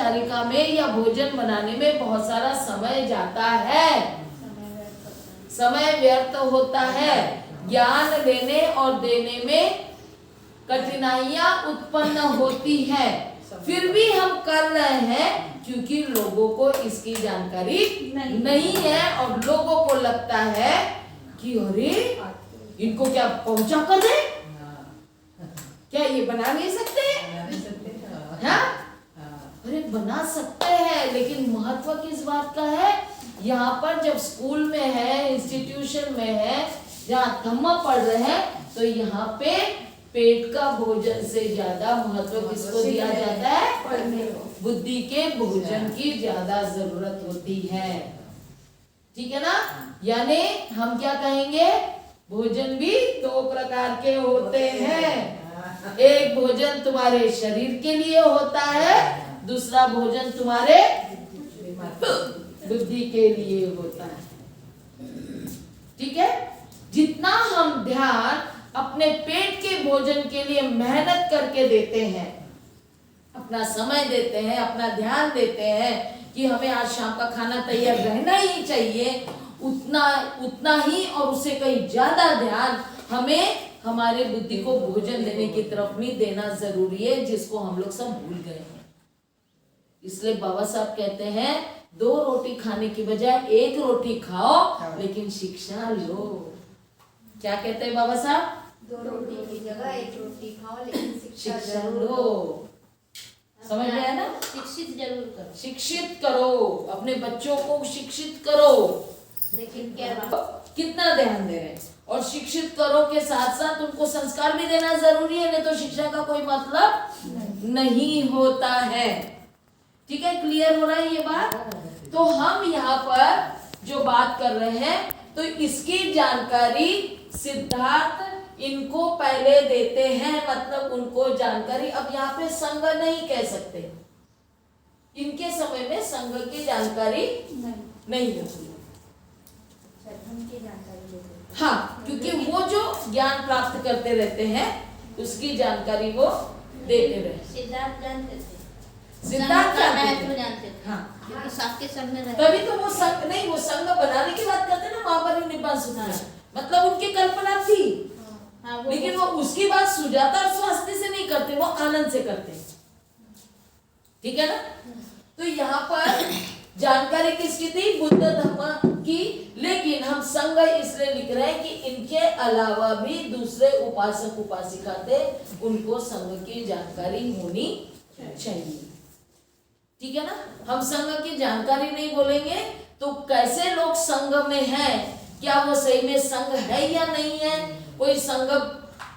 चारिका में या भोजन बनाने में बहुत सारा समय जाता है, समय व्यर्थ होता है, ज्ञान लेने और देने में कठिनाइयां उत्पन्न होती है, फिर भी हम कर रहे हैं क्योंकि लोगों को इसकी जानकारी नहीं है और लोगों को लगता है कि अरे इनको क्या पहुंचा कर दे, क्या ये बना नहीं सकते हैं? अरे बना सकते हैं, लेकिन महत्व किस बात का है? यहाँ पर जब स्कूल में है, इंस्टीट्यूशन में है, जहाँ धम्मा पढ़ रहे हैं, तो यहाँ पे पेट का भोजन से ज्यादा महत्व किसको दिया जाता है? बुद्धि के भोजन की ज्यादा जरूरत होती है। ठीक है ना? यानी हम क्या कहेंगे, भोजन भी दो प्रकार के होते हैं। एक भोजन तुम्हारे शरीर के लिए होता है, दूसरा भोजन तुम्हारे बुद्धि के लिए होता है। ठीक है? जितना हम ध्यान अपने पेट के भोजन के लिए मेहनत करके देते हैं, अपना समय देते हैं, अपना ध्यान देते हैं कि हमें आज शाम का खाना तैयार रहना ही चाहिए, उतना ही और उससे कहीं ज्यादा ध्यान हमें हमारे बुद्धि को भोजन देने की तरफ भी देना जरूरी है, जिसको हम लोग सब भूल गए हैं। इसलिए बाबा साहब कहते हैं 2 रोटी खाने की बजाय 1 रोटी खाओ, लेकिन शिक्षा लो। क्या कहते हैं बाबा साहब? 2 रोटी की जगह 1 रोटी खाओ, लेकिन शिक्षा लो। समझ में आया ना? शिक्षित जरूर करो, शिक्षित करो, अपने बच्चों को शिक्षित करो, लेकिन क्या कितना ध्यान दे रहे हैं। और शिक्षित करो के साथ साथ उनको संस्कार भी देना जरूरी है, नहीं तो शिक्षा का कोई मतलब नहीं होता है। ठीक है? क्लियर हो रहा है ये बात? तो हम यहाँ पर जो बात कर रहे हैं, तो इसकी जानकारी सिद्धार्थ इनको पहले देते हैं, मतलब उनको जानकारी। अब यहाँ पे संघ नहीं कह सकते, इनके समय में संघ की जानकारी नहीं होती। हाँ, क्योंकि वो जो ज्ञान प्राप्त करते रहते हैं उसकी जानकारी वो देते रहे। सिद्धार्थ जानते थे, सिद्धार्थ जानते थे। हाँ, क्योंकि सबके संग में रहते। तभी तो वो संघ नहीं, वो संघ बनाने की बात करते ना, महापरि निब्बान सूत्र, मतलब उनकी कल्पना थी। हाँ, लेकिन वो उसकी बात सुजाता और स्वास्थ्य से नहीं करते, वो आनंद से करते। ठीक है ना? तो यहाँ पर जानकारी किसकी थी? बुद्ध धम्म की। लेकिन हम संघ इसलिए लिख रहे हैं कि इनके अलावा भी दूसरे उपासक उपासिका थे, उनको संघ की जानकारी होनी चाहिए। ठीक है ना? हम संघ की जानकारी नहीं बोलेंगे तो कैसे लोग संघ में हैं, क्या वो सही में संघ है या नहीं है? कोई संघ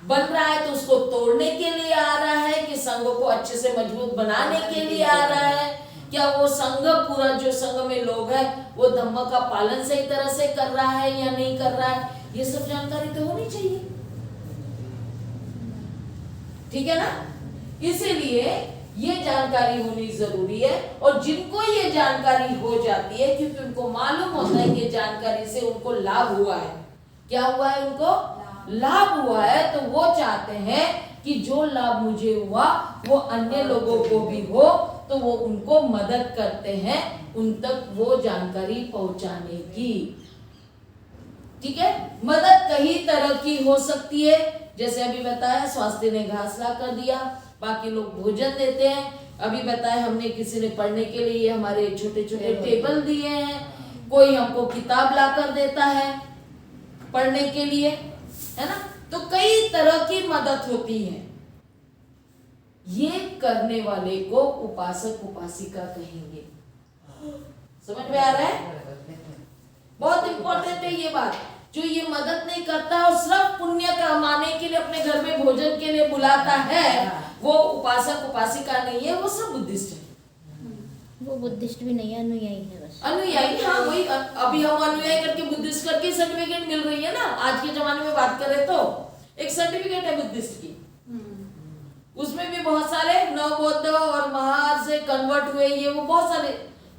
बन रहा है तो उसको तोड़ने के लिए आ रहा है कि संघ को अच्छे से मजबूत बनाने के लिए आ रहा है? क्या वो संघ पूरा जो संघ में लोग हैं वो धम्म का पालन सही तरह से कर रहा है या नहीं कर रहा है? ये सब जानकारी तो होनी चाहिए। ठीक है ना? इसीलिए ये जानकारी होनी जरूरी है। और जिनको ये जानकारी हो जाती है, क्योंकि उनको मालूम होता है कि जानकारी से उनको लाभ हुआ है। क्या हुआ है? उनको लाभ हुआ है, तो वो चाहते हैं कि जो लाभ मुझे हुआ वो अन्य लोगों को भी हो, तो वो उनको मदद करते हैं उन तक वो जानकारी पहुंचाने की। ठीक है? मदद कई तरह की हो सकती है, जैसे अभी बताया स्वास्थ्य ने घास ला कर दिया, बाकी लोग भोजन देते हैं। अभी बताया हमने, किसी ने पढ़ने के लिए हमारे छोटे छोटे टेबल दिए हैं, कोई हमको किताब ला कर देता है पढ़ने के लिए, है ना? तो कई तरह की मदद होती है। ये करने वाले को उपासक उपासिका कहेंगे। समझ में आ रहा है? बहुत इंपॉर्टेंट है ये बात। जो ये मदद नहीं करता और सिर्फ पुण्य कमाने के लिए अपने घर में भोजन के लिए बुलाता है, वो उपासक उपासिका नहीं है, वो सब बुद्धिस्ट है। वो बुद्धिस्ट भी नहीं है, अनुयायी है बस। अनुयायी, हाँ वही। अभी हम अनुयायी करके बुद्धिस्ट करके सर्टिफिकेट मिल रही है ना। आज के जमाने में बात करें तो एक सर्टिफिकेट है बुद्धिस्ट की, उसमें भी बहुत सारे नवबौद्ध और महार से कन्वर्ट हुए, ये वो बहुत सारे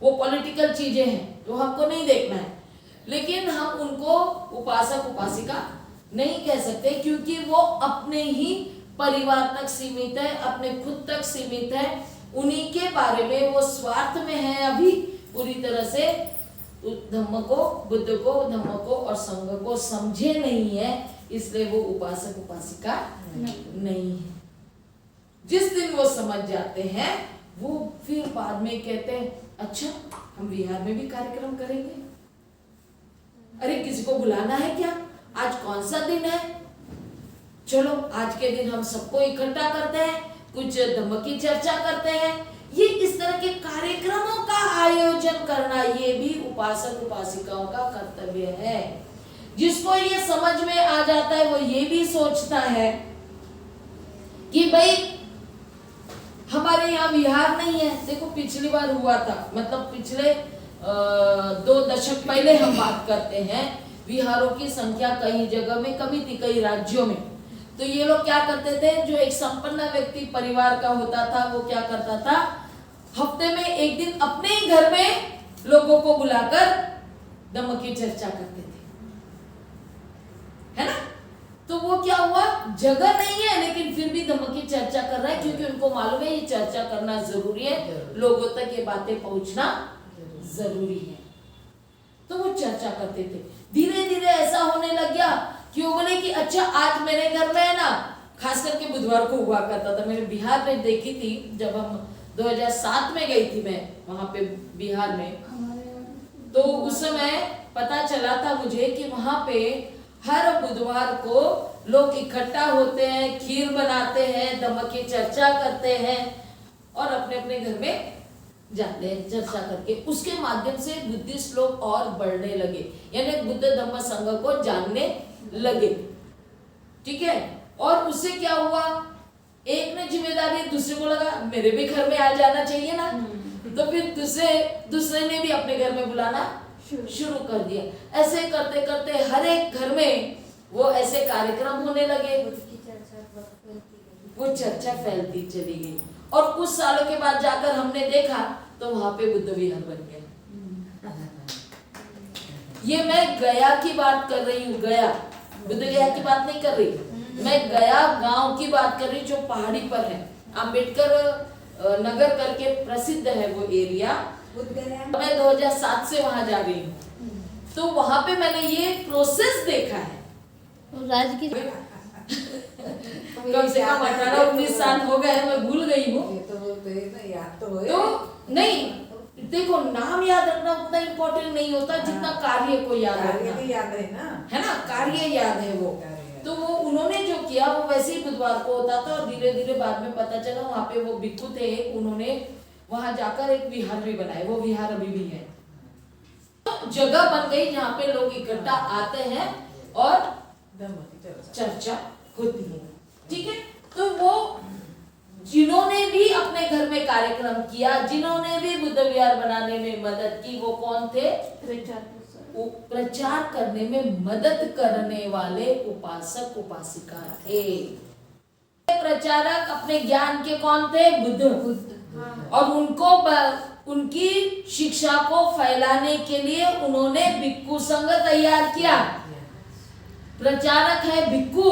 वो पॉलिटिकल चीजें हैं जो हमको नहीं देखना है। लेकिन हम उनको उपासक उपासिका नहीं कह सकते, क्योंकि वो अपने ही परिवार तक सीमित है, अपने खुद तक सीमित है, उन्हीं के बारे में वो स्वार्थ में है अभी पूरी तरह से धम्म को, बुद्ध को, धम्म को और संघ को समझे नहीं है, इसलिए वो उपासक उपासिका नहीं है। जिस दिन वो समझ जाते हैं वो फिर बाद में कहते हैं अच्छा हम बिहार में भी कार्यक्रम करेंगे, अरे किसी को बुलाना है क्या, आज कौन सा दिन है, चलो आज के दिन हम सबको इकट्ठा करते हैं, कुछ धम्म की चर्चा करते हैं। ये इस तरह के कार्यक्रमों का आयोजन करना ये भी उपासक उपासिकाओं का कर्तव्य है। जिसको ये समझ में आ जाता है वो ये भी सोचता है कि भाई हमारे यहाँ विहार नहीं है। देखो पिछली बार हुआ था, मतलब पिछले 2 दशक पहले हम बात करते हैं, विहारों की संख्या कई जगह में कमी थी, कई राज्यों में। तो ये लोग क्या करते थे, जो एक संपन्न व्यक्ति परिवार का होता था वो क्या करता था, हफ्ते में एक दिन अपने ही घर में लोगों को बुलाकर धम्म की चर्चा करते थे, है ना। तो वो क्या हुआ, जगह नहीं है लेकिन फिर भी धम्म की चर्चा कर रहा है, क्योंकि उनको मालूम है ये चर्चा करना जरूरी है, लोगों तक ये बातें पहुंचना जरूरी है। तो वो चर्चा करते थे। धीरे धीरे ऐसा होने लग गया कि वो बोले कि अच्छा आज मेरे घर में है ना, खास करके बुधवार को हुआ करता था। मैंने बिहार में देखी थी, जब हम 2007 में गई थी मैं वहां पे बिहार में, तो उस समय पता चला था मुझे कि वहां पे हर बुधवार को लोग इकट्ठा होते हैं, खीर बनाते हैं, धम्म की चर्चा करते हैं और अपने अपने घर में जाते हैं चर्चा करके। उसके माध्यम से बुद्धिस्ट लोग और बढ़ने लगे, यानी बुद्ध धम्म संघ को जानने लगे, ठीक है। और उससे क्या हुआ, एक ने जिम्मेदारी दूसरे को लगा मेरे भी घर में आ जाना चाहिए ना, तो फिर दूसरे ने भी अपने घर में बुलाना शुरू कर दिया। ऐसे करते करते हर एक घर में वो ऐसे कार्यक्रम होने लगे, वो चर्चा फैलती चली गई। और कुछ सालों के बाद जाकर हमने देखा तो वहां पे बुद्ध विहार बन गया। ये मैं गया की बात कर रही हूँ, गया, बुद्ध गया की बात नहीं कर रही, मैं गया गांव की बात कर रही, जो पहाड़ी पर है। अम्बेडकर नगर करके प्रसिद्ध है वो एरिया। मैं 2007 से वहां जा रही हूँ, तो वहां पे मैंने ये प्रोसेस देखा है। राजगीर कम से कम 18-19 साल हो गए, मैं भूल गई हूँ। तो नहीं, देखो नाम याद रखना उतना इम्पोर्टेंट नहीं होता जितना कार्य को याद रखना, याद है ना, है ना, कार्य याद है वो। तो वो उन्होंने जो किया वो वैसे ही बुधवार को होता था, और धीरे धीरे बाद में पता चला वहाँ पे वो भिक्षु थे, उन्होंने वहां जाकर एक विहार भी बनाए, वो विहार अभी भी है। तो जगह बन गई जहाँ पे लोग इकट्ठा आते हैं और चर्चा होती है, ठीक है। तो वो जिन्होंने भी अपने घर में कार्यक्रम किया, जिन्होंने भी बुद्ध विहार बनाने में मदद की, वो कौन थे, प्रचार करने में मदद करने वाले उपासक उपासिका थे। प्रचारक अपने ज्ञान के कौन थे, बुद्ध। और उनको उनकी शिक्षा को फैलाने के लिए उन्होंने भिक्षु संघ तैयार किया। प्रचारक है भिक्षु,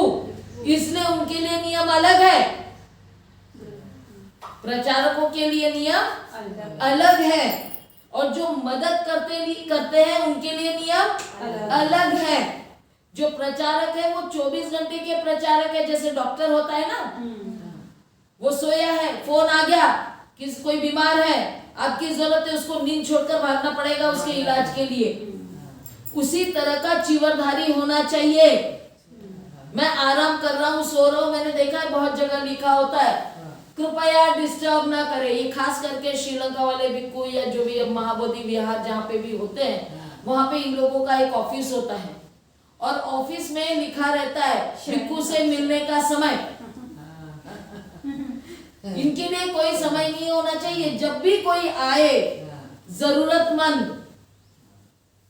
इसलिए उनके लिए नियम अलग है, प्रचारकों के लिए नियम अलग है, और जो मदद करते हैं उनके लिए नियम अलग है। जो प्रचारक है वो 24 घंटे के प्रचारक है, जैसे डॉक्टर होता है ना, वो सोया है, फोन आ गया किसी कोई बीमार है, आपकी जरूरत है, उसको नींद छोड़कर भागना पड़ेगा उसके इलाज के लिए। उसी तरह का चीवरधारी होना चाहिए। मैं आराम कर रहा हूँ, सो रहा हूँ, मैंने देखा है बहुत जगह लिखा होता है कृपया डिस्टर्ब ना करें। ये खास करके श्रीलंका वाले भिक्षु या जो भी महाबोधि विहार जहाँ पे भी होते हैं, वहां पे इन लोगों का एक ऑफिस होता है, और ऑफिस में लिखा रहता है भिक्षु से मिलने का समय। इनके लिए कोई समय नहीं होना चाहिए। जब भी कोई आए जरूरतमंद,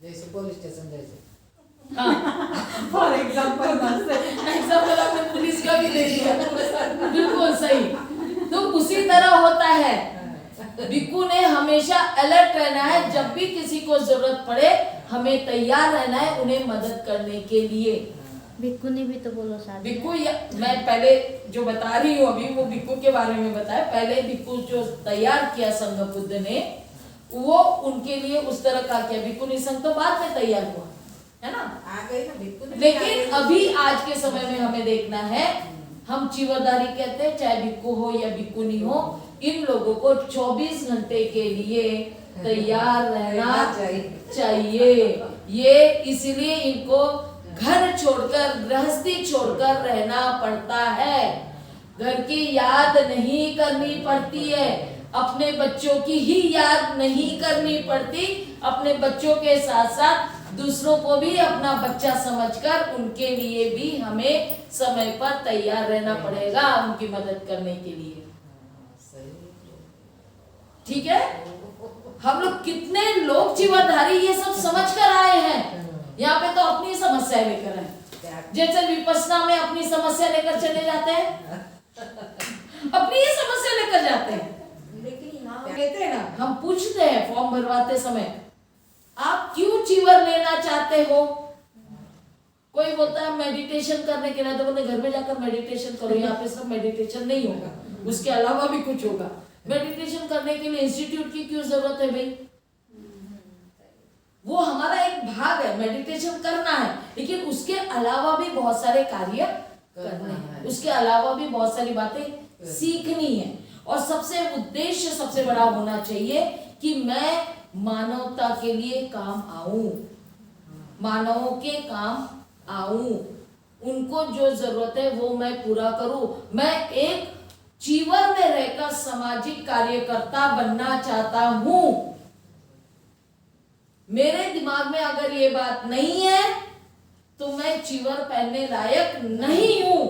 जैसे पुलिस स्टेशन जैसे, फॉर एग्जाम्पल आपने पुलिस का भी दे दिया, बिल्कुल सही। तो उसी तरह होता है, भिक्षु ने हमेशा अलर्ट रहना है, जब भी किसी को जरूरत पड़े हमें तैयार रहना है उन्हें मदद करने के लिए। भिक्खुनी भी तो बोलो साथ में। भिक्खु मैं पहले जो बता रही हूँ अभी वो भिक्खु के बारे में बताया। पहले भिक्खु जो तैयार किया संघ बुद्ध ने वो उनके लिए उस तरह का किया। भिक्खु निसंग तो बाद में तैयार हुआ है ना। आ गई ना भिक्खु ने। लेकिन अभी आज के समय में हमें देखना है, हम चीवरधारी कहते हैं, चाहे भिक्खु हो या भिक्खुनी हो, इन लोगों को 24 घंटे के लिए तैयार रहना चाहिए। ये इसलिए इनको घर छोड़कर, गृहस्थी छोड़कर रहना पड़ता है। घर की याद नहीं करनी पड़ती है, अपने बच्चों की ही याद नहीं करनी पड़ती। अपने बच्चों के साथ साथ दूसरों को भी अपना बच्चा समझकर उनके लिए भी हमें समय पर तैयार रहना पड़ेगा, उनकी मदद करने के लिए। ठीक है। हम लोग कितने लोग चीवरधारी ये सब समझ कर आए हैं, यहाँ पे तो अपनी समस्या लेकर आए। जैसे विपස්සना में अपनी समस्या लेकर चले जाते हैं, अपनी ही समस्या लेकर जाते हैं। लेकिन यहाँ कहते हैं ना, हम पूछते हैं फॉर्म भरवाते समय, आप क्यों चीवर लेना चाहते हो? कोई बोलता है मेडिटेशन करने के लिए, तो बोलते घर में जाकर मेडिटेशन करो। यहाँ पे सिर्फ मेडिटेशन नहीं होगा, उसके अलावा भी कुछ होगा। मेडिटेशन करने के लिए इंस्टीट्यूट की क्यों जरूरत है भाई? वो हमारा एक भाग है, मेडिटेशन करना है, लेकिन उसके अलावा भी बहुत सारे कार्य करने हैं, उसके अलावा भी बहुत सारी बातें सीखनी है। और सबसे उद्देश्य सबसे बड़ा होना चाहिए कि मैं मानवता के लिए काम आऊं, मानवों के काम आऊं, उनको जो जरूरत है वो मैं पूरा करूं। मैं एक चीवर में रहकर सामाजिक कार्यकर्ता बनना चाहता हूं। मेरे दिमाग में अगर ये बात नहीं है तो मैं चीवर पहनने लायक नहीं हूं।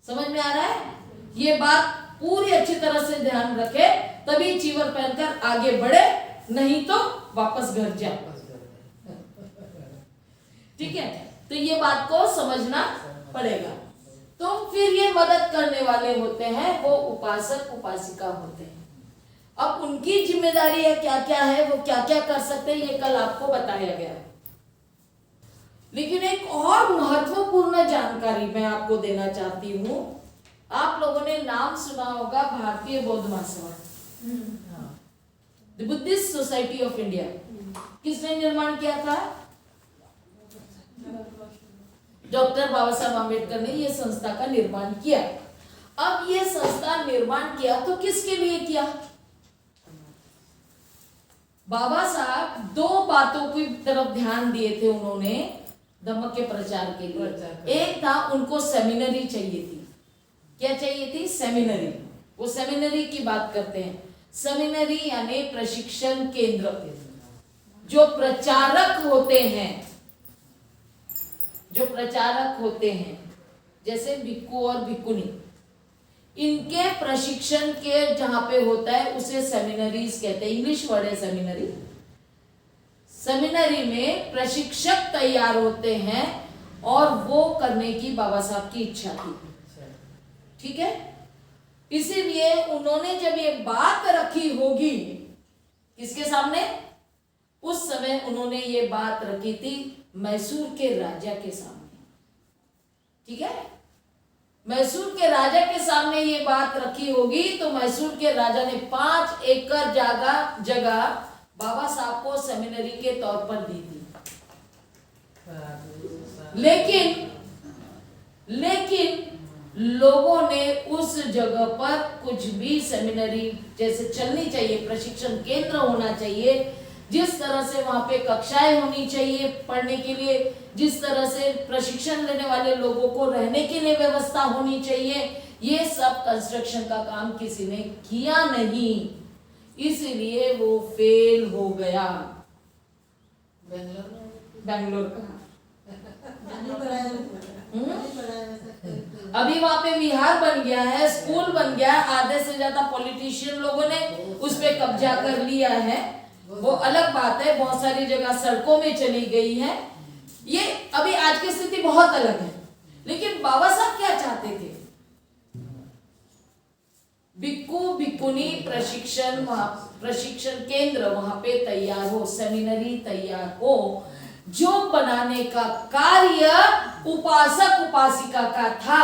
समझ में आ रहा है? ये बात पूरी अच्छी तरह से ध्यान रखे, तभी चीवर पहनकर आगे बढ़े, नहीं तो वापस घर जाए। ठीक है, तो ये बात को समझना पड़ेगा। तो फिर ये मदद करने वाले होते हैं, वो उपासक उपासिका होते हैं। अब उनकी जिम्मेदारी है क्या क्या है, वो क्या क्या कर सकते हैं, ये कल आपको बताया गया। लेकिन एक और महत्वपूर्ण जानकारी मैं आपको देना चाहती हूँ। आप लोगों ने नाम सुना होगा Bharatiya Bauddha Mahasabha, the Buddhist Society of India. किसने निर्माण किया था? डॉक्टर बाबा साहब आम्बेडकर ने ये संस्था का निर्माण किया। अब ये संस्था निर्माण किया तो किसके लिए किया? बाबा साहब दो बातों की तरफ ध्यान दिए थे उन्होंने धम्म के प्रचार के लिए। एक था, उनको सेमिनरी चाहिए थी। क्या चाहिए थी? सेमिनरी। वो सेमिनरी की बात करते हैं। सेमिनरी यानी प्रशिक्षण केंद्र। जो प्रचारक होते हैं, जो प्रचारक होते हैं, जैसे भिक्खु और भिक्खुनी, इनके प्रशिक्षण के जहां पे होता है उसे सेमिनरीज कहते हैं। इंग्लिश वर्ड है सेमिनरी। सेमिनरी में प्रशिक्षक तैयार होते हैं और वो करने की बाबा साहब की इच्छा थी। ठीक है, इसीलिए उन्होंने जब ये बात रखी होगी किसके सामने, उस समय उन्होंने ये बात रखी थी मैसूर के राजा के सामने। ठीक है, मैसूर के राजा के सामने ये बात रखी होगी तो मैसूर के राजा ने 5 एकड़ जगह बाबा साहब को सेमिनरी के तौर पर दी थी। लेकिन लोगों ने उस जगह पर कुछ भी सेमिनरी जैसे चलनी चाहिए, प्रशिक्षण केंद्र होना चाहिए, जिस तरह से वहां पे कक्षाएं होनी चाहिए पढ़ने के लिए, जिस तरह से प्रशिक्षण लेने वाले लोगों को रहने के लिए व्यवस्था होनी चाहिए, ये सब कंस्ट्रक्शन का काम किसी ने किया नहीं, इसलिए वो फेल हो गया। बेंगलोर का अभी वहां पे विहार बन गया है, स्कूल बन गया है, आधे से ज्यादा पॉलिटिशियन लोगों ने उस पे कब्जा कर लिया है, वो अलग बात है। बहुत सारी जगह सड़कों में चली गई है। ये अभी आज की स्थिति बहुत अलग है। लेकिन बाबा साहब क्या चाहते थे? भिक्खु भिक्खुनी प्रशिक्षण केंद्र वहां पे तैयार हो, सेमिनरी तैयार हो, जो बनाने का कार्य उपासक उपासिका का था।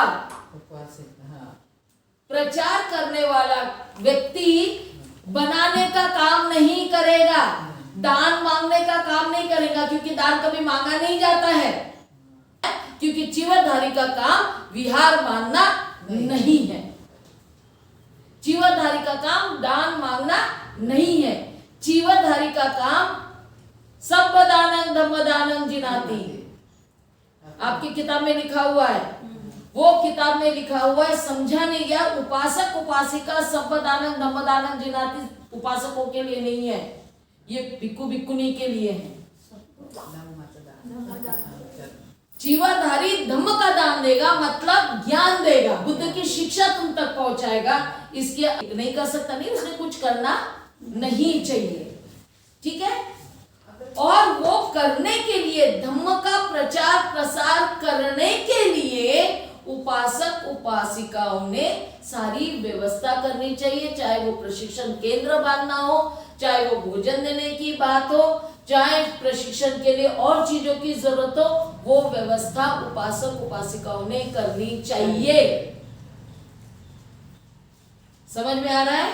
प्रचार करने वाला व्यक्ति बनाने का काम नहीं करेगा, दान मांगने का काम नहीं करेगा, क्योंकि दान कभी मांगा नहीं जाता है, क्योंकि चीवरधारी का काम विहार मानना नहीं है। चीवरधारी का काम दान मांगना नहीं है। चीवरधारी का काम सब्बदानं धम्मदानं जिनाति, आपकी किताब में लिखा हुआ है, वो किताब में लिखा हुआ है, समझा नहीं गया। उपासक उपासिका सब्बदानं धम्मदानं जिनाति उपासकों के लिए नहीं है, ये भिक्खु भिक्खुनी के लिए है। चीवरधारी धम्म का दान देगा, मतलब ज्ञान देगा, बुद्ध की शिक्षा तुम तक पहुंचाएगा। इसके नहीं कर सकता, नहीं, उसने कुछ करना नहीं चाहिए, ठीक है। और वो करने के लिए, धम्म का प्रचार प्रसार करने के लिए उपासक उपासिकाओं ने सारी व्यवस्था करनी चाहिए, चाहे वो प्रशिक्षण केंद्र बांधना हो, चाहे वो भोजन देने की बात हो, चाहे प्रशिक्षण के लिए और चीजों की जरूरत हो, वो व्यवस्था उपासक उपासिकाओं ने करनी चाहिए। समझ में आ रहा है?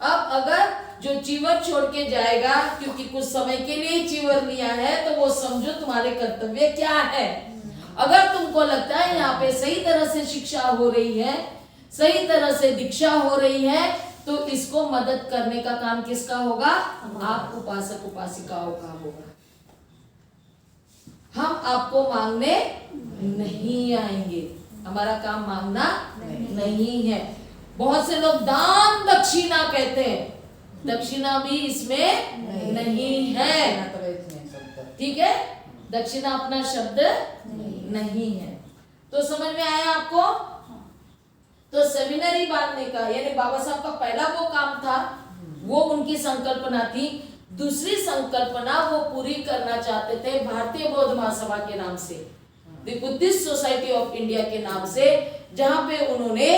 अब अगर जो चीवर छोड़ के जाएगा, क्योंकि कुछ समय के लिए चीवर लिया है, तो वो समझो तुम्हारे कर्तव्य क्या है। अगर तुमको लगता है यहाँ पे सही तरह से शिक्षा हो रही है, सही तरह से दीक्षा हो रही है, तो इसको मदद करने का काम किसका होगा? आप उपासक उपासिकाओं का होगा। हम आपको मांगने नहीं आएंगे, हमारा काम मांगना नहीं है। बहुत से लोग दान दक्षिणा कहते हैं, दक्षिणा भी इसमें नहीं है, ठीक है। दक्षिणा अपना शब्द नहीं है। तो समझ में आया आपको? तो सेमिनरी बांधने का, यानी बाबा साहब का पहला वो काम था, वो उनकी संकल्पना थी। दूसरी संकल्पना वो पूरी करना चाहते थे भारतीय बौद्ध महासभा के नाम से, the Buddhist Society of India के नाम से, जहां पे उन्होंने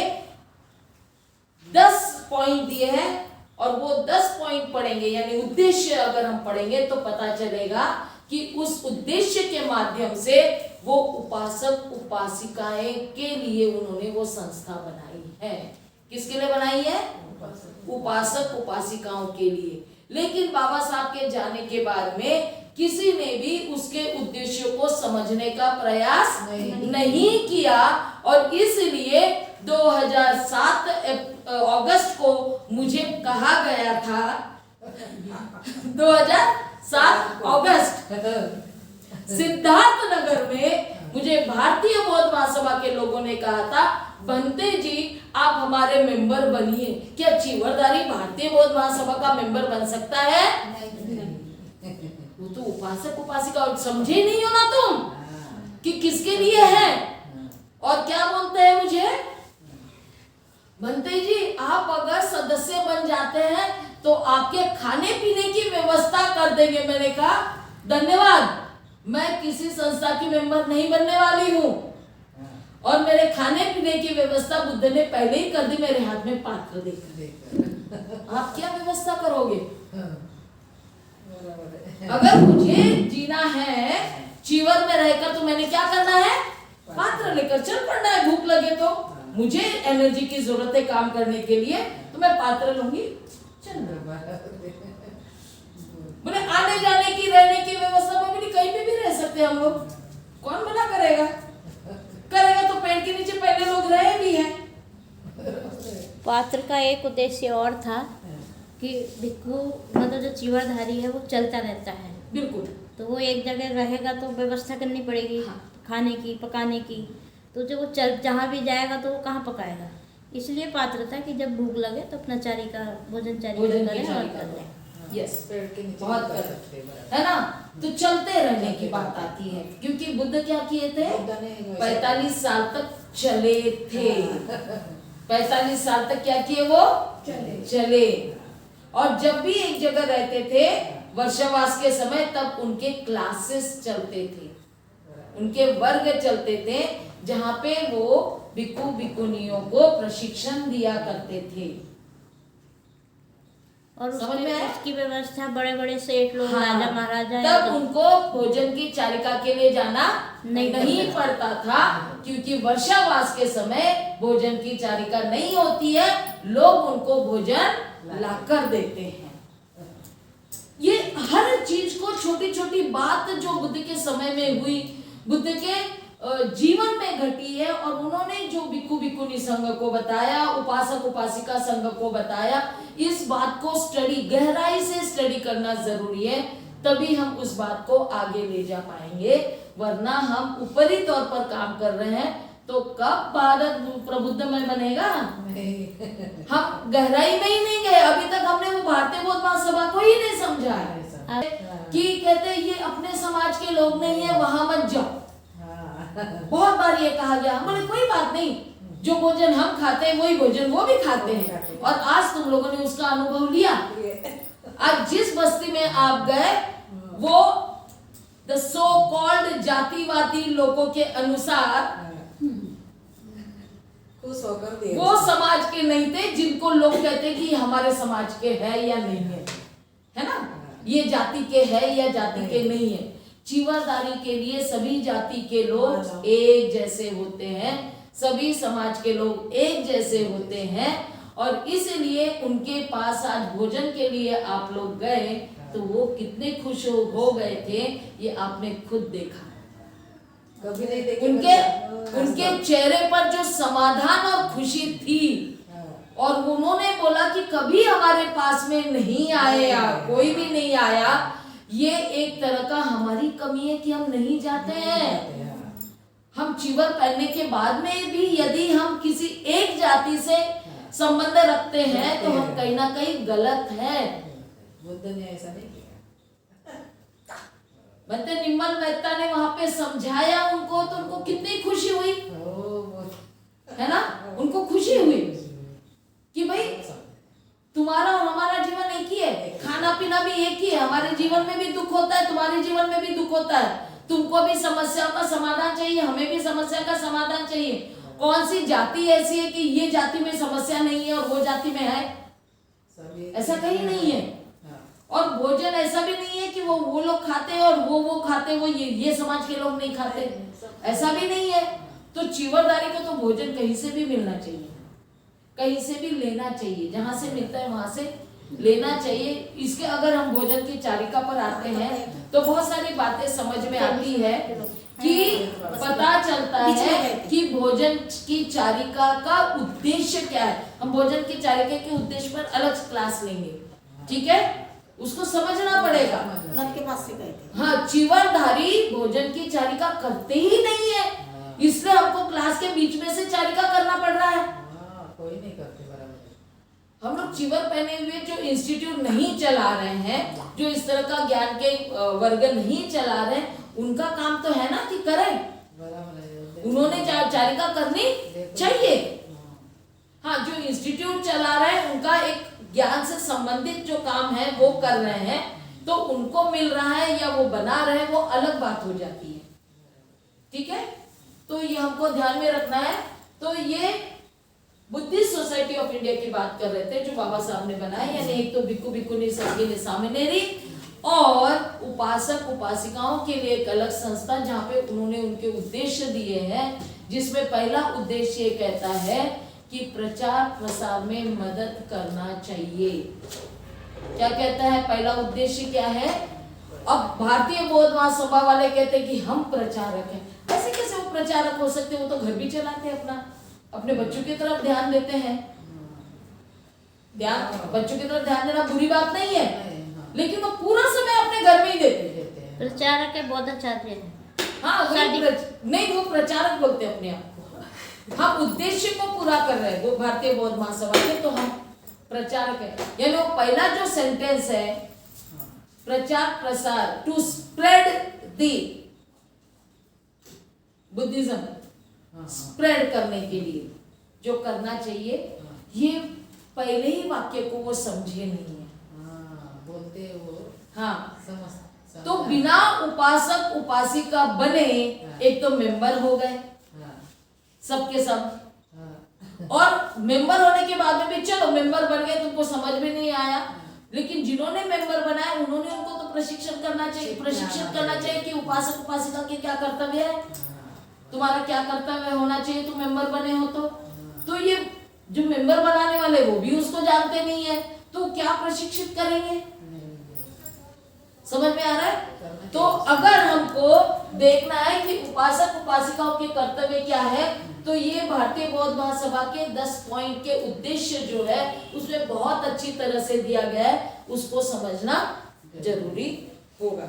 10 पॉइंट दिए हैं। और वो 10 पॉइंट पढ़ेंगे, यानी उद्देश्य अगर हम पढ़ेंगे तो पता चलेगा कि उस उद्देश्य के माध्यम से वो उपासक उपासिकाएं के लिए उन्होंने वो संस्था बनाई है। किसके लिए बनाई है? उपासक उपासिकाओं के लिए। लेकिन बाबा साहब के जाने के बाद में किसी ने भी उसके उद्देश्यों को समझने का प्रयास नहीं किया, और इसलिए 2007 अगस्त को मुझे कहा गया था, 2007 अगस्त सिद्धार्थ नगर में मुझे भारतीय बौद्ध महासभा के लोगों ने कहा था, बनते जी आप हमारे मेंबर बनिए। क्या चीवरधारी भारतीय बौद्ध महासभा का मेंबर बन सकता है? वो तो उपासक उपासिका, और समझे नहीं हो ना तुम कि किसके लिए है। और क्या बोलते हैं मुझे, बनते जी आप अगर सदस्य बन जाते हैं तो आपके खाने पीने की व्यवस्था कर देंगे। मैंने कहा धन्यवाद, मैं किसी संस्था की मेंबर नहीं बनने वाली हूँ, और मेरे खाने पीने की व्यवस्था बुद्ध ने पहले ही कर दी मेरे हाथ में पात्र देकर। आप क्या व्यवस्था करोगे? अगर मुझे जीना है चीवर में रहकर, तो मैंने क्या करना है? पात्र लेकर चल पड़ना है। भूख लगे तो, मुझे एनर्जी की जरूरत है काम करने के लिए, तो मैं पात्र लूंगी, चल। बोले आने जाने की रहने की व्यवस्था में भी कहीं पे भी रह सकते हम लोग, कौन मना करेगा? करेगा तो पेड़ के नीचे पहले लोग रहे भी हैं। पात्र का एक उद्देश्य और था कि भिक्खु मतलब जो चीवरधारी है वो चलता रहता है, बिल्कुल। तो वो एक जगह रहेगा तो व्यवस्था करनी पड़ेगी, हाँ। खाने की पकाने की, तो जो वो चल जहाँ भी जाएगा तो वो कहाँ पकाएगा। इसलिए पात्र था कि जब भूख लगे तो अपना चारी का भोजन चारी भोजन का की करें चारी और का कर लें। यस, पेड़ के नीचे बहुत कर गलत सकते हैं। है ना। तो चलते रहने की बात आती है, क्योंकि बुद्ध क्या किए थे? बुद्ध ने 45 साल तक चले थे। 45 साल तक क्या किए वो? चले। और जब भी एक जगह रहते थे वर्षावास के समय, तब उनके क्लासेस चलते थे, उनके वर्ग चलते थे, जहां पे वो भिक्खु भिक्खुनियों को प्रशिक्षण दिया करते थे। और समझ में आया? उसकी व्यवस्था बड़े बड़े सेठ लोग, हाँ, राजा महाराजा तब उनको भोजन की चारिका के लिए जाना नहीं पड़ता था, क्योंकि वर्षावास के समय भोजन की चारिका नहीं होती है, लोग उनको भोजन लाकर देते हैं। ये हर चीज को, छोटी छोटी बात जो बुद्ध के समय में हुई, बुद्ध के जीवन में घटी है, और उन्होंने जो भिक्खु भिक्खुनी संघ को बताया, उपासक उपासिका संघ को बताया, इस बात को स्टडी, गहराई से स्टडी करना जरूरी है, तभी हम उस बात को आगे ले जा पाएंगे। वरना हम ऊपरी तौर पर काम कर रहे हैं तो कब भारत प्रबुद्धमय बनेगा? हम गहराई में ही नहीं गए। अभी तक हमने वो भारतीय बौद्ध महासभा को ही नहीं समझा है कि कहते ये अपने समाज के लोग नहीं है, वहां मत जाओ। बहुत बार ये कहा गया, बोले कोई बात नहीं, जो भोजन हम खाते हैं वही भोजन वो भी खाते हैं, और आज तुम लोगों ने उसका अनुभव लिया। आज जिस बस्ती में आप गए, वो द सो कॉल्ड जातिवादी लोगों के अनुसार खुश होकर दे वो समाज के नहीं थे, जिनको लोग कहते कि हमारे समाज के है या नहीं है ना, ये जाति के है या जाति के नहीं है। चीवरदारी के लिए सभी जाति के लोग एक जैसे होते हैं, सभी समाज के लोग एक जैसे होते हैं, और इसलिए उनके पास आज भोजन के लिए आप लोग गए तो वो कितने खुश हो गए थे, ये आपने खुद देखा। कभी नहीं देखे उनके चेहरे पर जो समाधान और खुशी थी, और उन्होंने बोला कि कभी हमारे पास में नहीं आया, कोई भी नहीं आया। ये एक तरह का हमारी कमी है कि हम नहीं जाते हैं। हम चीवर पहनने के बाद में भी यदि हम किसी एक जाति से संबंध रखते हैं तो हम कहीं ना कहीं गलत है। बुद्ध ने ऐसा नहीं किया। बंते निम्मल मेहता ने वहां पे समझाया उनको, तो उनको कितनी खुशी हुई, है ना? उनको खुशी हुई कि भाई तुम्हारा और हमारा जीवन एक ही है, खाना पीना भी एक ही है, हमारे जीवन में भी दुख होता है, तुम्हारे जीवन में भी दुख होता है, तुमको भी समस्याओं का समाधान चाहिए, हमें भी समस्या का समाधान चाहिए। कौन सी जाति ऐसी है कि ये जाति में समस्या नहीं है और वो जाति में है? ऐसा कहीं नहीं है। और भोजन ऐसा भी नहीं है कि वो लोग खाते हैं और वो खाते हैं, वो ये समाज के लोग नहीं खाते, ऐसा भी नहीं है। तो चीवरदारी को तो भोजन कहीं से भी मिलना चाहिए, कहीं से भी लेना चाहिए, जहां से मिलता है वहां से लेना चाहिए। इसके अगर हम भोजन की चारिका पर आते हैं तो बहुत सारी बातें समझ में आती है कि पता चलता है कि भोजन की चारिका का उद्देश्य क्या है। हम भोजन की चारिका के उद्देश्य पर अलग क्लास लेंगे, ठीक है? उसको समझना पड़ेगा। नल के पास से गए थे। हाँ, चीवरधारी भोजन की चारिका करते ही नहीं है, इसलिए हमको क्लास के बीच में से चारिका करना पड़ रहा है। कोई नहीं करते बराबर। हम लोग चीवर पहने हुए जो इंस्टीट्यूट नहीं चला रहे हैं, जो इस तरह का ज्ञान के वर्ग नहीं चला रहे हैं, उनका काम तो है ना कि करें, उन्होंने चारिका करनी चाहिए। हाँ, जो इंस्टीट्यूट चला रहे हैं उनका एक ज्ञान से संबंधित जो काम है वो कर रहे हैं, तो उनको मिल रहा है या वो बना रहे हैं, वो अलग बात हो जाती है, ठीक है? तो ये हमको ध्यान में रखना है। तो ये बुद्धिस्ट सोसाइटी ऑफ इंडिया की बात कर रहे थे जो बाबा साहब ने बनाई, यानी एक तो भिक्खु भिक्खुनी संघ सामिनेरी और उपासक उपासिकाओं के लिए एक अलग संस्था, जहाँ पे उन्होंने उनके उद्देश्य दिए हैं, जिसमें पहला उद्देश्य ये कहता है कि प्रचार प्रसार में मदद करना चाहिए। क्या कहता है पहला उद्देश्य क्या है? अब भारतीय बौद्ध महासभा वाले कहते हैं कि हम प्रचारक हैं। ऐसे कैसे वो प्रचारक हो सकते? वो तो घर भी चलाते हैं, अपने बच्चों की तरफ ध्यान देते हैं। बच्चों की तरफ ध्यान देना बुरी बात नहीं है, लेकिन वो पूरा समय अपने घर में ही देते हैं। प्रचारक है बौद्धाचार्य। हाँ, नहीं, वो प्रचारक बोलते हैं अपने आप को। हम उद्देश्य को पूरा कर रहे हैं वो भारतीय बौद्ध महासभा के, तो हम प्रचारक है। यानी वो पहला जो सेंटेंस है, प्रचार प्रसार, to spread the Buddhism, spread करने के लिए जो करना चाहिए, ये पहले ही वाक्य को वो समझे नहीं है। बोलते वो हाँ, समझ तो बिना उपासक उपासिका बने एक तो मेंबर हो गए सबके सब, और मेंबर होने के बाद में भी चलो मेंबर बन गए, तुमको समझ में नहीं आया लेकिन जिन्होंने मेंबर बनाया उन्होंने उनको तो प्रशिक्षण करना चाहिए कि उपासक उपासिका के क्या कर्तव्य है, तुम्हारा क्या कर्तव्य होना चाहिए, तुम मेंबर बने हो तो ये जो मेंबर बनाने वाले वो भी उसको जानते नहीं है, तो क्या प्रशिक्षित करेंगे? समझ में आ रहा है? तो अगर हमको देखना है कि उपासक उपासिकाओं के कर्तव्य क्या है, तो ये भारतीय बौद्ध महासभा के 10 पॉइंट के उद्देश्य जो है उसमें बहुत अच्छी तरह से दिया गया है, उसको समझना जरूरी होगा।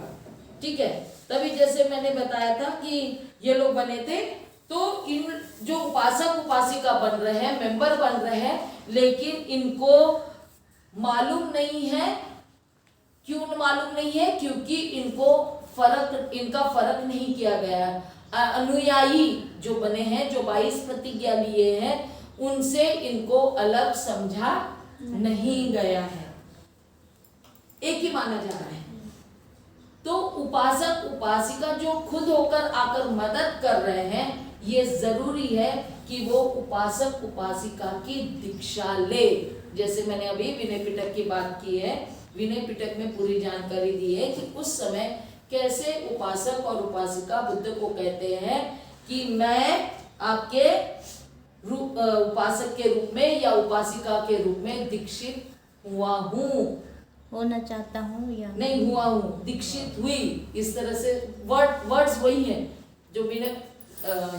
ठीक है, तभी जैसे मैंने बताया था कि ये लोग बने थे, तो इन जो उपासक उपासिका बन रहे हैं, मेंबर बन रहे हैं, लेकिन इनको मालूम नहीं है। क्यों मालूम नहीं है? क्योंकि इनका फर्क नहीं किया गया। अनुयायी जो बने हैं, जो 22 प्रतिज्ञा लिए हैं, उनसे इनको अलग समझा नहीं गया है, एक ही माना जा रहा है। तो उपासक उपासिका जो खुद होकर आकर मदद कर रहे हैं, ये जरूरी है कि वो उपासक उपासिका की दीक्षा ले। जैसे मैंने अभी विनय पिटक की बात की है, विनय पिटक में पूरी जानकारी दी है कि उस समय कैसे उपासक और उपासिका बुद्ध को कहते हैं कि मैं आपके उपासक के रूप में या उपासिका के रूप में दीक्षित हुआ हूँ, होना चाहता हूँ या नहीं हुआ हूँ, दीक्षित हुई। इस तरह से वर्ड्स वही हैं जो विनय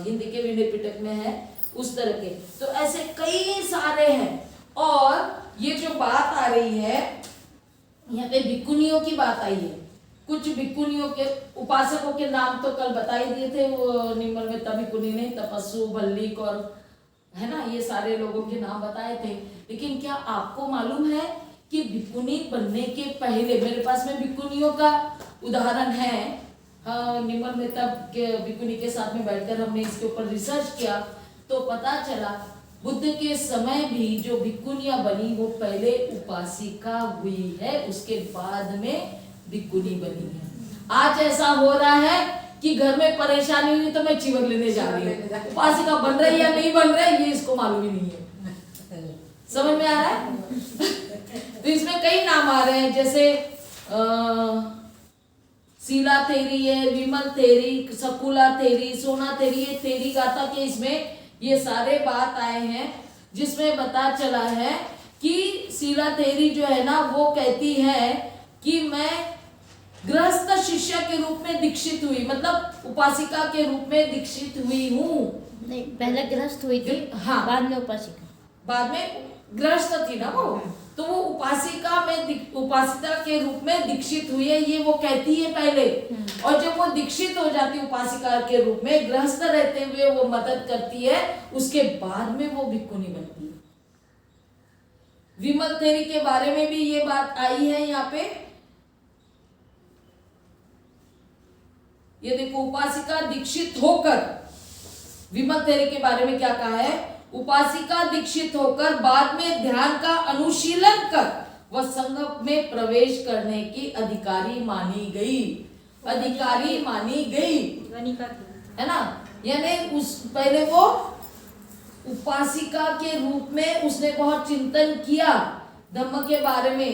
हिंदी के विनय पिटक में है, उस तरह के। तो ऐसे कई सारे हैं। और ये जो बात आ रही है, यहाँ पे भिक्खुनियों की बात आई है। कुछ भिक्खुनियों के उपासकों के नाम तो कल बता ही दिए थे, वो निर्मल मेहता भिक्खुनी ने, तपस्सु, भल्लिक और है ना, ये सारे लोगों के नाम बताए थे। लेकिन क्या आपको मालूम है कि भिक्खुनी बनने के पहले, मेरे पास में भिक्खुनियों का उदाहरण है, निर्मल मेहता के भिक्खुनी के साथ में बैठकर हमने इसके ऊपर रिसर्च किया, तो पता चला बुद्ध के समय भी जो भिक्खुनियां बनी वो पहले उपासिका हुई है, उसके बाद में भिक्खुनी बनी है। आज ऐसा हो रहा है कि घर में परेशानी हुई तो मैं चिवर लेने जा रही हूँ, उपासिका बन रही या नहीं बन रही ये इसको मालूम ही नहीं है। समझ में आ रहा है? तो इसमें कई नाम आ रहे हैं, जैसे शीला थेरी है, विमल थेरी, सकुला थेरी, सोना थेरी, ये थेरी गाथा के इसमें ये सारे बात आए हैं, जिसमें पता चला है कि शीला थेरी जो है ना, वो कहती है कि मैं गृहस्थ शिष्य के रूप में दीक्षित हुई, मतलब उपासिका के रूप में दीक्षित हुई हूँ। नहीं, पहले गृहस्थ हुई थी, हाँ, बाद में उपासिका, बाद में गृहस्थ थी ना वो, तो वो उपासिका के रूप में दीक्षित हुई है, ये वो कहती है पहले। और जब वो दीक्षित हो जाती उपासिका के रूप में, गृहस्थ रहते हुए वो मदद करती है, उसके बाद में वो भिक्खुनी बनती है। विमल थेरी के बारे में भी ये बात आई है यहाँ पे, ये देखो, उपासिका दीक्षित होकर, विमल थेरी के बारे में क्या कहा है, उपासिका दीक्षित होकर बाद में ध्यान का अनुशीलन कर वह संघ में प्रवेश करने की अधिकारी मानी गई, अधिकारी मानी गई, है ना। यानी उस पहले वो उपासिका के रूप में उसने बहुत चिंतन किया धम्म के बारे में,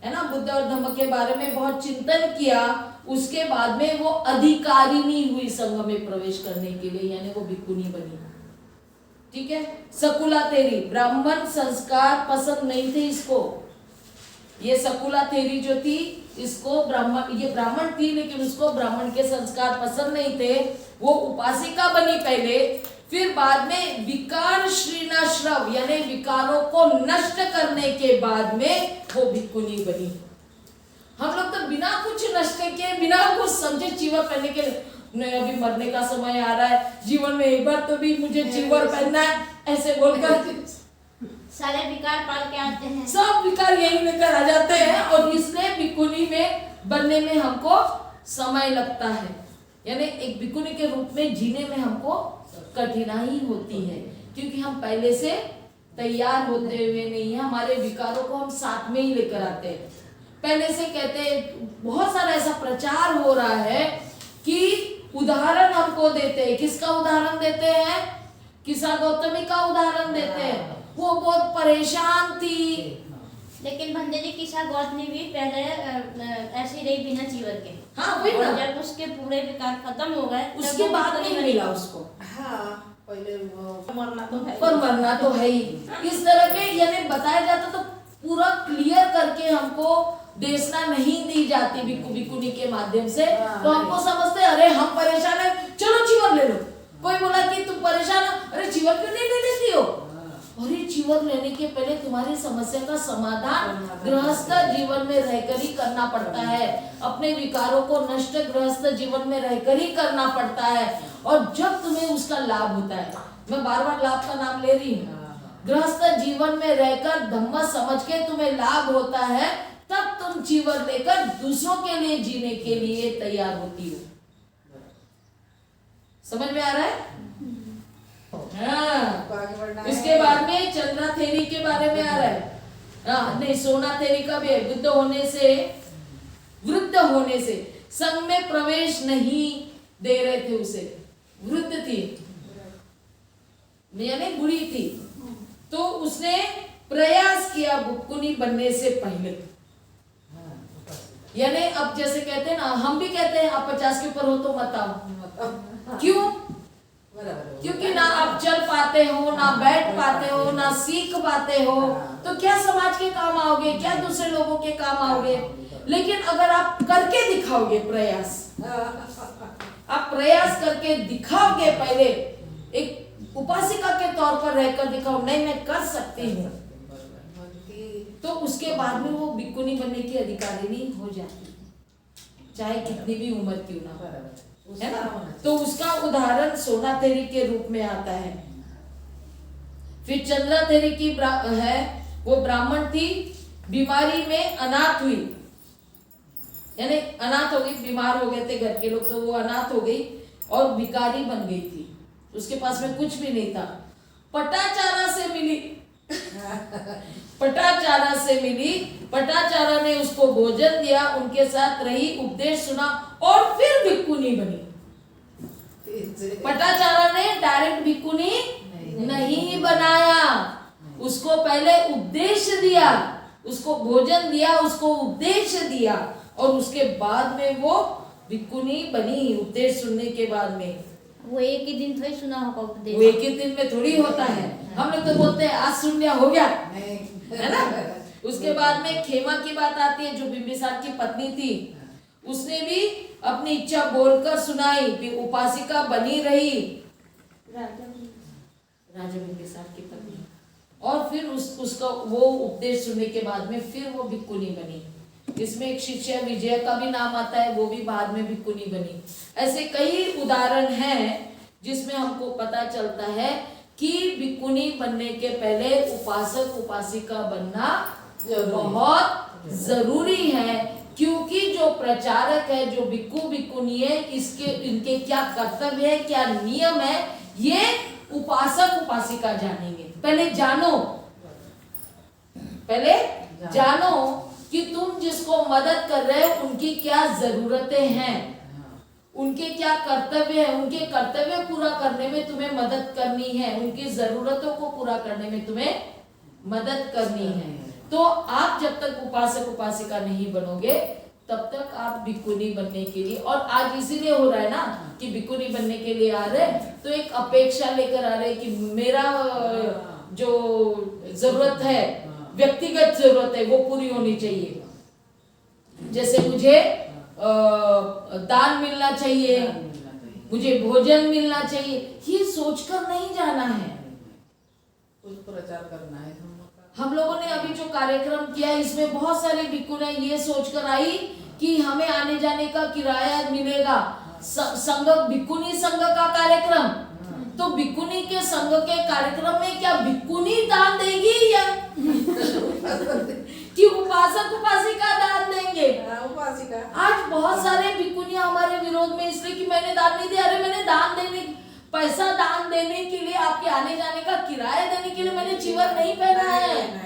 है ना, बुद्ध और धम्म के बारे में बहुत चिंतन किया, उसके बाद में वो अधिकारिणी हुई संघ में प्रवेश करने के लिए, यानी वो भिक्खुनी बनी। ठीक है। सकुला थेरी, ब्राह्मण संस्कार पसंद नहीं थे इसको, ये सकुला थेरी जो थी, इसको ब्राह्मण, ये ब्राह्मण थी लेकिन उसको ब्राह्मण के संस्कार पसंद नहीं थे, वो उपासिका बनी पहले, फिर बाद में विकार श्रीनाश्रव यानी विकारों को नष्ट करने के बाद में वो भिक्खुनी बनी। हम लोग तो बिना कुछ नष्ट के, बिना कुछ समझे चीवर पहनने के, नहीं अभी मरने का समय आ रहा है, जीवन में एक बार तो भी मुझे चीवर पहनना है, ऐसे बोलकर सारे विकार पाल के आते हैं, सब विकार यही लेकर आ जाते हैं, और इसलिए भिक्खुनी में बनने में हमको समय लगता है, यानी एक भिक्खुनी के रूप में जीने में हमको कठिनाई होती है, क्योंकि हम पहले से तैयार होते हुए नहीं है, हमारे विकारों को हम साथ में ही लेकर आते हैं। पहले से कहते हैं, बहुत सारा ऐसा प्रचार हो रहा है कि उदाहरण हमको देते हैं, किसका उदाहरण देते हैं, किसा गौतमी का उदाहरण देते हैं, वो बहुत परेशान थी, लेकिन भंडे जी किसा गौतमी भी पहले ऐसे ही रही बिना चीवर के। हाँ वही और ना, जब उसके पूरे विकार खत्म हो गए तब उसके वो बाद बिल्कुल नहीं बनी। मिला उसको, हाँ पहले वो मरना तो है। पर मरना तो है ही। इस तरह के यानी बताया जाता तो पूरा क्लियर करके हमको देशना नहीं दी जाती बिक्कू बिक्कुनी के माध्यम से, तो हमको समझते अरे हम परेशान है चलो चीवर ले लो। कोई बोला कि तुम परेशान हो, अरे चीवर क्यों नहीं ले लेती हो? अरे चीवर लेने के पहले तुम्हारी समस्या का समाधान गृहस्थ जीवन में रहकर ही करना पड़ता है, अपने विकारों को नष्ट गृहस्थ जीवन में रहकर ही करना पड़ता है। और जब तुम्हें उसका लाभ होता है, मैं बार बार लाभ का नाम ले रही हूँ, गृहस्थ जीवन में रहकर धम्म समझ के तुम्हें लाभ होता है, तब तुम चीवर लेकर दूसरों के लिए जीने के लिए तैयार होती हो। समझ में आ रहा है? हाँ। आगे बढ़ना है। इसके बाद में चंद्रा थेरी के बारे में आ रहा है। हाँ नहीं, सोना थेरी का भी है। वृद्ध होने से संघ में प्रवेश नहीं दे रहे थे उसे, वृद्ध थी यानी बुढ़ी थी, तो उसने प्रयास किया बुक्कुनी बनने से पहले। यानी अब जैसे कहते हैं ना, हम भी कहते हैं आप 50 के ऊपर हो तो मत आओ। क्यों? बराबर। क्योंकि ना आप चल पाते हो, ना बैठ पाते हो, ना सीख पाते हो, तो क्या समाज के काम आओगे, क्या दूसरे लोगों के काम आओगे? लेकिन अगर आप करके दिखाओगे प्रयास, आप प्रयास करके दिखाओगे, पहले एक उपासिका के तौर पर रहकर दिखाओ, नहीं मैं कर सकती हूँ, तो उसके बाद में वो बिक्कुनी बनने की अधिकारिणी हो जाती है, चाहे कितनी भी उम्र क्यों ना हो, है ना? तो उसका उदाहरण सोना थेरी के रूप में आता है। फिर चंद्रा थेरी की है, वो ब्राह्मण थी, बीमारी में अनाथ हुई, यानी अनाथ हो गई, बीमार हो गए थे घर के लोग, तो वो अनाथ हो गई और भिखारी बन गई थी, उसके पास में कुछ भी नहीं था। पटाचारा से मिली पटाचारा से मिली, पटाचारा ने उसको भोजन दिया, उनके साथ रही, उपदेश सुना और फिर भिक्कुनी बनी। पटाचारा ने डायरेक्ट भिक्कुनी नहीं बनाया, उसको पहले उपदेश दिया, उसको भोजन दिया, उसको उपदेश दिया और उसके बाद में वो भिक्कुनी बनी, उपदेश सुनने के बाद में। वो एक ही दिन थोड़ी सुना होगा उपदेश, वो एक ही दिन में थोड़ी होता है। हम लोग तो बोलते हैं आज सुन लिया हो गया, है ना? उसके बाद में खेमा की बात आती है, जो बिंबिसार की पत्नी थी, उसने भी अपनी इच्छा बोलकर सुनाई, उपासिका बनी रही, राजा बिंबिसार की पत्नी, और फिर उसका वो उपदेश सुनने के बाद में फिर वो भिक्कुनी बनी। इसमें एक शिष्या विजय का भी नाम आता है, वो भी बाद में भिक्कुनी बनी। ऐसे कई उदाहरण हैं जिसमें हमको पता चलता है कि भिक्कुनी बनने के पहले उपासक उपासिका बनना बहुत जरूरी है, क्योंकि जो प्रचारक है, जो भिक्खु भिक्कुनी है, इनके क्या कर्तव्य है, क्या नियम है, ये उपासक उपासिका जानेंगे। पहले जानो कि तुम जिसको मदद कर रहे हो उनकी क्या जरूरतें हैं, उनके क्या कर्तव्य है, उनके कर्तव्य पूरा करने में तुम्हें मदद करनी है, उनकी जरूरतों को पूरा करने में तुम्हें मदद करनी है। तो आप जब तक उपासक उपासिका नहीं बनोगे तब तक आप भिक्कुनी बनने के लिए, और आज इसीलिए हो रहा है ना कि भिक्कुनी बनने के लिए आ रहे, तो एक अपेक्षा लेकर आ रहे कि मेरा जो जरूरत है, व्यक्तिगत जरूरत है, वो पूरी होनी चाहिए। जैसे मुझे दान मिलना चाहिए, मुझे भोजन मिलना चाहिए, ये सोचकर नहीं जाना है। कुछ प्रचार करना है हम लोगों ने अभी जो कार्यक्रम किया, इसमें बहुत सारी भिक्कुनियां ये सोचकर आई कि हमें आने जाने का किराया मिलेगा। संघ, भिक्कुनी संघ का कार्यक्रम, तो भिक्कुनी के संघ के कार्यक्रम में क्या भिक्कुनी दान देगी या कि उपासक उपासिका दान देंगे? उपासिका। आज बहुत सारे भिक्कुनियां हमारे विरोध में इसलिए कि मैंने दान नहीं दिया। अरे मैंने दान देने, पैसा दान देने के लिए, आपके आने जाने का किराया देने के लिए मैंने चीवर नहीं पहना है।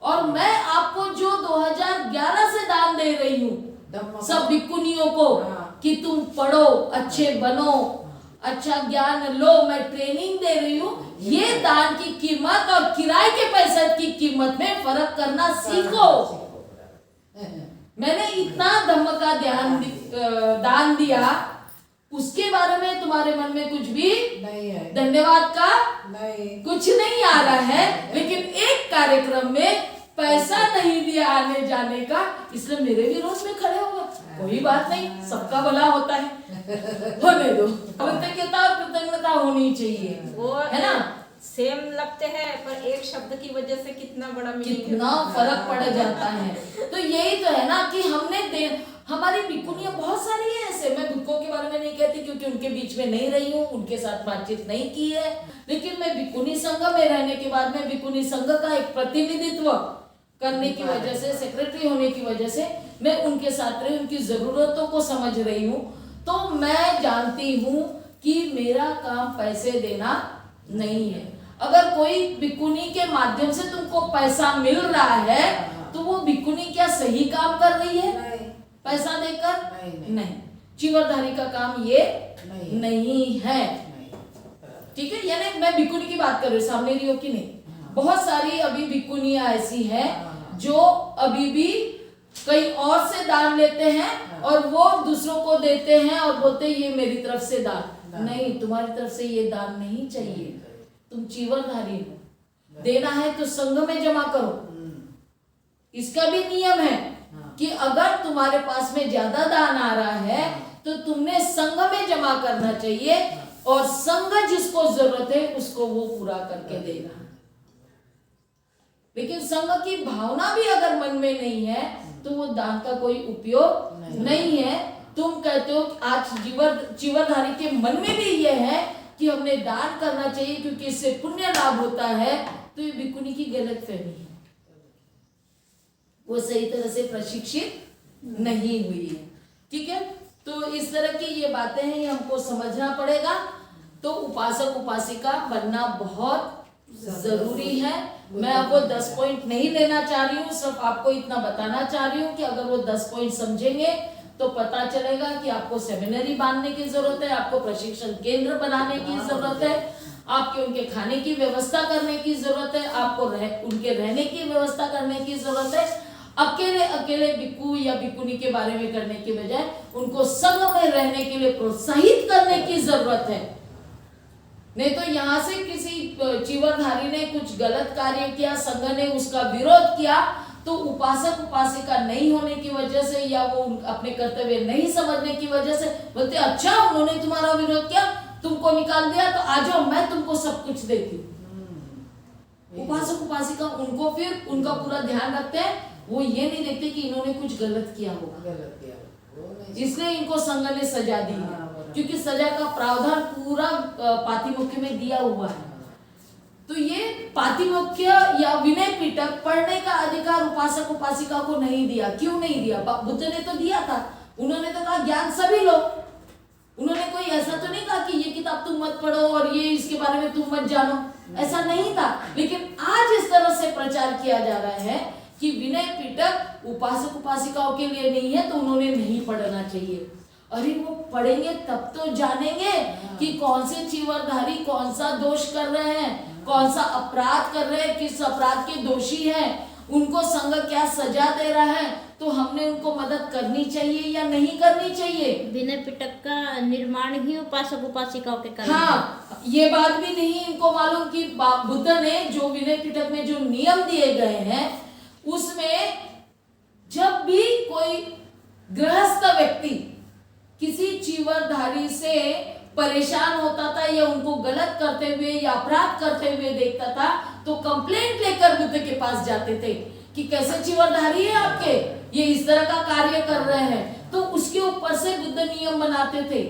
और मैं आपको जो 2011 से दान दे रही हूँ सब भिक्कुनियों को कि तुम पढ़ो, अच्छे बनो, अच्छा ज्ञान लो, मैं ट्रेनिंग दे रही हूँ, ये दान की कीमत और किराए के पैसे की कीमत में फर्क करना सीखो। मैंने इतना धम्म का दान दिया, उसके बारे में तुम्हारे मन में कुछ भी नहीं है, धन्यवाद का नहीं, कुछ नहीं आ रहा है। लेकिन एक कार्यक्रम में पैसा नहीं दिया आने जाने का, इसलिए मेरे विरोध में खड़े हो गए। कोई बात नहीं, सबका भला होता है, होने दो। कृतज्ञता और कृतज्ञता होनी चाहिए, वो है ना। सेम लगते हैं पर एक शब्द की वजह से कितना बड़ा मीनिंग, कितना फर्क पड़ जाता है। तो यही तो है ना कि हमने हमारी भिक्खुनियां बहुत सारी हैं ऐसे। मैं भिक्खुओं के बारे में नहीं कहती क्योंकि उनके बीच में नहीं रही हूँ, उनके साथ बातचीत नहीं की है। लेकिन मैं भिक्खुनी संघ में रहने के बाद में भिक्खुनी संघ का एक प्रतिनिधित्व करने की वजह से, सेक्रेटरी होने की वजह से मैं उनके साथ रही, उनकी जरूरतों को समझ रही हूँ। तो मैं जानती हूँ कि मेरा काम पैसे देना नहीं है। अगर कोई भिक्खुनी के माध्यम से तुमको पैसा मिल रहा है तो वो भिक्खुनी क्या सही काम कर रही है? नहीं, पैसा देकर नहीं, नहीं। चीवरधारी का काम ये नहीं, नहीं है, ठीक है। यानी मैं भिक्खुनी की बात कर रही हूँ, सामने रही हो कि नहीं। बहुत सारी अभी भिक्खुनियां ऐसी हैं जो अभी भी कहीं और से दान लेते हैं और वो दूसरों को देते हैं और बोलते हैं ये मेरी तरफ से दान। नहीं, तुम्हारी तरफ से ये दान नहीं चाहिए। तुम चीवरधारी हो, देना है तो संघ में जमा करो। इसका भी नियम है कि अगर तुम्हारे पास में ज्यादा दान आ रहा है तो तुमने संघ में जमा करना चाहिए और संघ जिसको जरूरत है उसको वो पूरा करके देगा। लेकिन संघ की भावना भी अगर मन में नहीं है तो वो दान का कोई उपयोग नहीं है। तुम कहते हो आज चीवरधारी के मन में भी ये है कि हमने दान करना चाहिए क्योंकि इससे पुण्य लाभ होता है, तो ये भिक्खुनी की गलत फहमी है, वो सही तरह से प्रशिक्षित नहीं हुई है, ठीक है। तो इस तरह की ये बातें हैं, ये हमको समझना पड़ेगा। तो उपासक उपासिका बनना बहुत जरूरी है। मैं आपको 10 पॉइंट नहीं लेना चाह रही हूँ, सिर्फ आपको इतना बताना चाह रही हूँ कि अगर वो 10 पॉइंट समझेंगे तो पता चलेगा कि आपको सेमिनरी बांधने की जरूरत है, आपको प्रशिक्षण केंद्र बनाने की जरूरत है, आपके उनके खाने की व्यवस्था करने की जरूरत है, आपको उनके रहने की व्यवस्था करने की जरूरत है। अकेले अकेले भिक्खु या भिक्खुनी के बारे में करने के बजाय उनको संघ में रहने के लिए प्रोत्साहित करने की जरूरत है। नहीं तो यहाँ से किसी चीवरधारी ने कुछ गलत कार्य किया, संघ ने उसका विरोध किया, तो उपासक उपासिका नहीं होने की वजह से या वो अपने कर्तव्य नहीं समझने की वजह से बोलते अच्छा उन्होंने तुम्हारा विरोध किया, तुमको निकाल दिया, तो आ जाओ मैं तुमको सब कुछ देती हूँ। उपासक उपासिका उनको फिर उनका पूरा ध्यान रखते हैं, वो ये नहीं देखते कि इन्होंने कुछ गलत किया होगा, इसलिए इनको संघ ने सजा दी है, क्योंकि सजा का प्रावधान पूरा पातिमुख्य में दिया हुआ है। तो ये पातिमुख्य या विनय पिटक पढ़ने का अधिकार उपासक उपासिका को नहीं दिया। क्यों नहीं दिया? बुद्ध ने तो दिया था, उन्होंने तो कहा ज्ञान सभी लो। उन्होंने कोई ऐसा तो नहीं कहा कि ये किताब तुम मत पढ़ो और ये इसके बारे में तुम मत जानो, ऐसा नहीं था। लेकिन आज इस तरह से प्रचार किया जा रहा है कि विनय पिटक उपासक उपासिकाओं के लिए नहीं है, तो उन्होंने नहीं पढ़ना चाहिए। अरे वो पढ़ेंगे तब तो जानेंगे कि कौन से चीवरधारी कौन सा दोष कर रहे हैं, कौन सा अपराध कर रहे हैं, किस अपराध के दोषी हैं, उनको संघ क्या सजा दे रहा है, तो हमने उनको मदद करनी चाहिए या नहीं करनी चाहिए। विनय पिटक का निर्माण ही उपासक उपासिकाओं के कारण। हाँ, ये बात भी नहीं इनको मालूम कि बुद्ध ने जो विनय पिटक में जो नियम दिए गए हैं उसमें जब भी कोई गृहस्थ व्यक्ति किसी चीवरधारी से परेशान होता था या उनको गलत करते हुए या अपराध करते हुए देखता था तो कंप्लेंट लेकर बुद्ध के पास जाते थे कि कैसे चीवरधारी है आपके, ये इस तरह का कार्य कर रहे हैं। तो उसके ऊपर से बुद्ध नियम बनाते थे।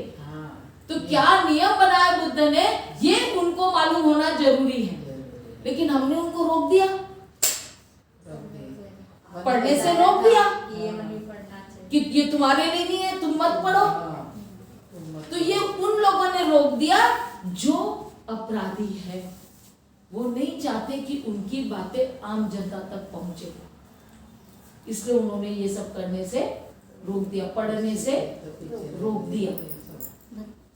तो क्या नियम बनाया बुद्ध ने, ये उनको मालूम होना जरूरी है। लेकिन हमने उनको रोक दिया, पढ़ने से रोक दिया कि ये तुम्हारे लिए नहीं है, तुम मत पढ़ो। तो ये उन लोगों ने रोक दिया जो अपराधी है, वो नहीं चाहते कि उनकी बातें आम जनता तक पहुंचे, इसलिए उन्होंने ये सब करने से रोक दिया, पढ़ने से रोक दिया।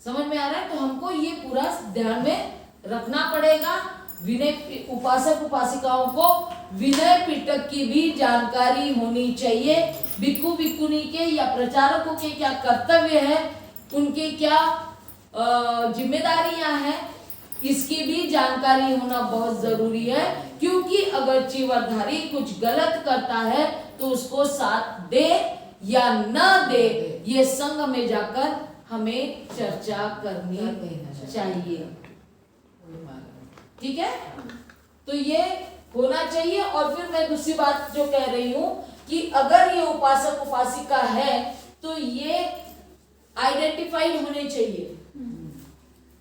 समझ में आ रहा है? तो हमको ये पूरा ध्यान में रखना पड़ेगा। विनय उपासक उपासिकाओं को विनय पिटक की भी जानकारी होनी चाहिए। भिक्खु भिक्खुनी के या प्रचारकों के क्या कर्तव्य है, उनके क्या जिम्मेदारियां हैं, इसकी भी जानकारी होना बहुत जरूरी है। क्योंकि अगर चीवरधारी कुछ गलत करता है तो उसको साथ दे या न दे, ये संघ में जाकर हमें चर्चा करनी चाहिए। ठीक है, तो ये होना चाहिए। और फिर मैं दूसरी बात जो कह रही हूं कि अगर ये उपासक उपासिका है तो ये आइडेंटिफाइड होने चाहिए,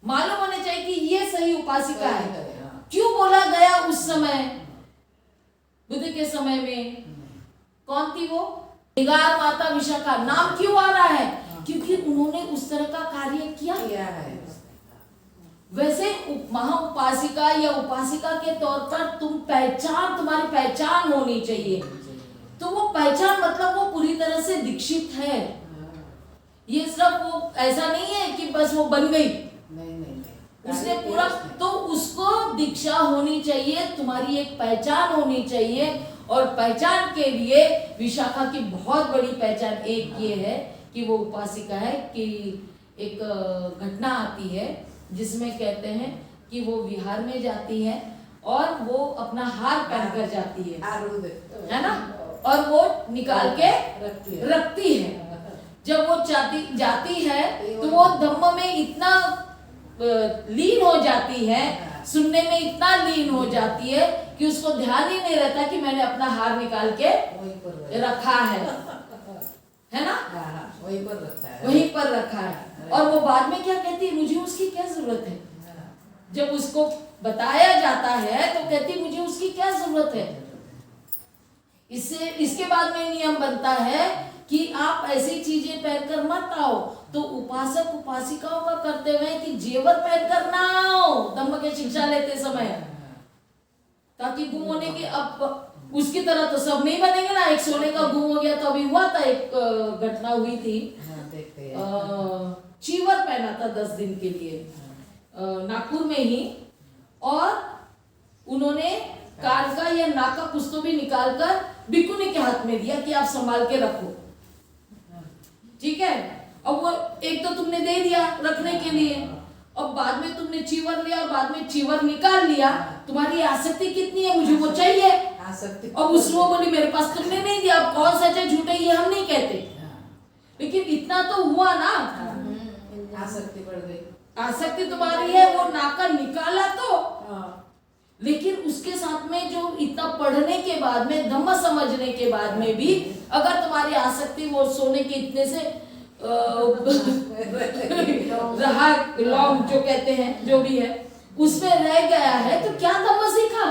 मालूम होने चाहिए कि ये सही उपासिका है। क्यों बोला गया उस समय, बुद्ध के समय में कौन थी वो? निगार माता विशाखा। नाम क्यों आ रहा है? क्योंकि उन्होंने उस तरह का कार्य किया है। वैसे महा उपासिका या उपासिका के तौर पर तुम्हारी पहचान होनी चाहिए। तो वो पहचान मतलब वो पूरी तरह से दीक्षित है। ये सिर्फ वो ऐसा नहीं है कि बस वो बन गई, उसने पूरा, तो उसको दीक्षा होनी चाहिए, तुम्हारी एक पहचान होनी चाहिए। और पहचान के लिए विशाखा की बहुत बड़ी पहचान एक ये है कि वो उपासिका है कि एक घटना आती है जिसमें कहते हैं कि वो विहार में जाती है और वो अपना हार पहनकर जाती है ना, और वो निकाल के रखती है। जब वो जाती है तो वो धम्म में इतना लीन हो जाती है, सुनने में इतना लीन हो जाती है कि उसको ध्यान ही नहीं रहता कि मैंने अपना हार निकाल के रखा है ना, वहीं पर रखा है। और वो बाद में क्या कहती है, मुझे उसकी क्या जरूरत है। जब उसको बताया जाता है तो कहती मुझे उसकी क्या जरूरत है। इसके बाद में नियम बनता है कि आप ऐसी चीजें पहनकर मत आओ। तो उपासक उपासिकाओं का कर्तव्य है कि जेवर पहनकर ना आओ धम्म की शिक्षा लेते समय, ताकि गुम होने के, अब उसकी तरह तो सब नहीं बनेंगे ना। एक सोने का गुम हो गया तो अभी हुआ था, एक घटना हुई थी, चीवर पहना था 10 दिन के लिए नागपुर में ही, और उन्होंने कान का या नाक का कुछ तो भी निकालकर भिक्खुनी के हाथ में दिया कि आप संभाल के रखो। ठीक है, अब वो एक तो तुमने दे दिया रखने के लिए, अब बाद में तुमने चीवर लिया और बाद में चीवर निकाल लिया। तुम्हारी आसक्ति कितनी है, मुझे वो चाहिए। अब उसको बोली मेरे पास तुमने नहीं दिया, अब कौन सच है झूठे ये हम नहीं कहते, लेकिन इतना तो हुआ ना, आसक्ति बढ़ गई। आसक्ति तुम्हारी है, वो नाका निकाला तो, लेकिन उसके साथ में जो इतना पढ़ने के बाद में, धम्म समझने के बाद में भी अगर तुम्हारी आसक्ति वो सोने के इतने से रहा लौंग जो कहते हैं, जो भी है उसमें रह गया है, तो क्या धम्म सीखा।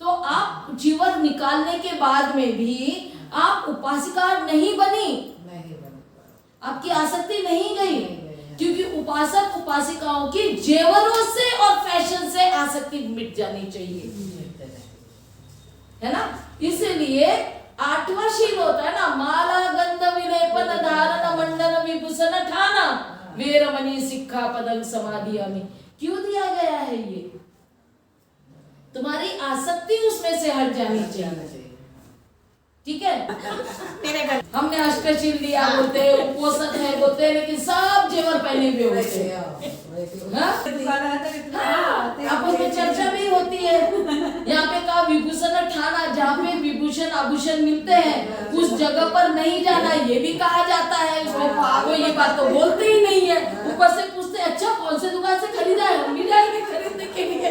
तो आप जीवन निकालने के बाद में भी आप उपासिका नहीं बनी, आपकी आसक्ति नहीं गई, क्योंकि उपासक उपासिकाओं की जेवरों से और फैशन से आसक्ति मिट जानी चाहिए, है ना। इसलिए 8वां शील होता है ना, माला गंध विलेपन धारण मंडन विभूषण ठाना वेरमणि सिक्खा पदं समाधियामि। क्यों दिया गया है ये? तुम्हारी आसक्ति उसमें से हट जानी चाहिए। ठीक है, हमने अष्टशील लिया बोलते हैं, उपोषण है बोलते हैं, लेकिन सब जेवर पहने हुए होते हैं। आपस में चर्चा भी होती है। यहाँ पे कहा विभूषण ठाना, जहाँ पे विभूषण आभूषण मिलते हैं उस जगह पर नहीं जाना, ये भी कहा जाता है। वो ये बात तो बोलते ही नहीं है, ऊपर से पूछते अच्छा कौन से दुकान से खरीदा है, हम भी जाएंगे खरीदने के लिए।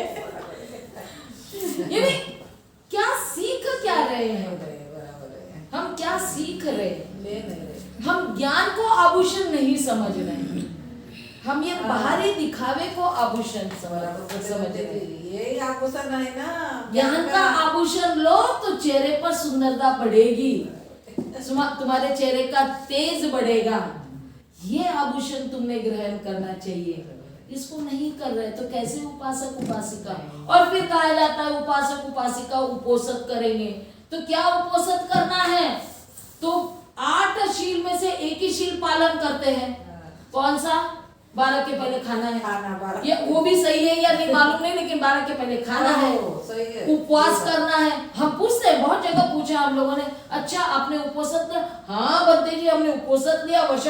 ये क्या सीख क्या रहे हैं हम, क्या सीख रहे हैं? हम ज्ञान को आभूषण नहीं समझ रहे हैं, हम ये बाहरी दिखावे को आभूषण समझ रहे हैं। ये आभूषण है ना, ज्ञान का आभूषण लो तो चेहरे पर सुंदरता बढ़ेगी, तुम्हारे चेहरे का तेज बढ़ेगा। ये आभूषण तुमने ग्रहण करना चाहिए, इसको नहीं कर रहे तो कैसे उपासक उपासिका। और फिर कहा जाता है उपासक उपासिका उपोषित करेंगे, तो क्या उपोषित करना है? तो 8 शील में से एक ही शील पालन करते हैं, कौन सा? 12 के पहले खाना है। खाना 12 ये वो भी सही है या नहीं मालूम नहीं, लेकिन 12 के पहले खाना है, सही है। उपवास करना है। हम पूछते हैं, बहुत जगह पूछा हम लोगों ने, अच्छा आपने उपवास लिया? हाँ बंते जी हमने उपवास लिया, वर्ष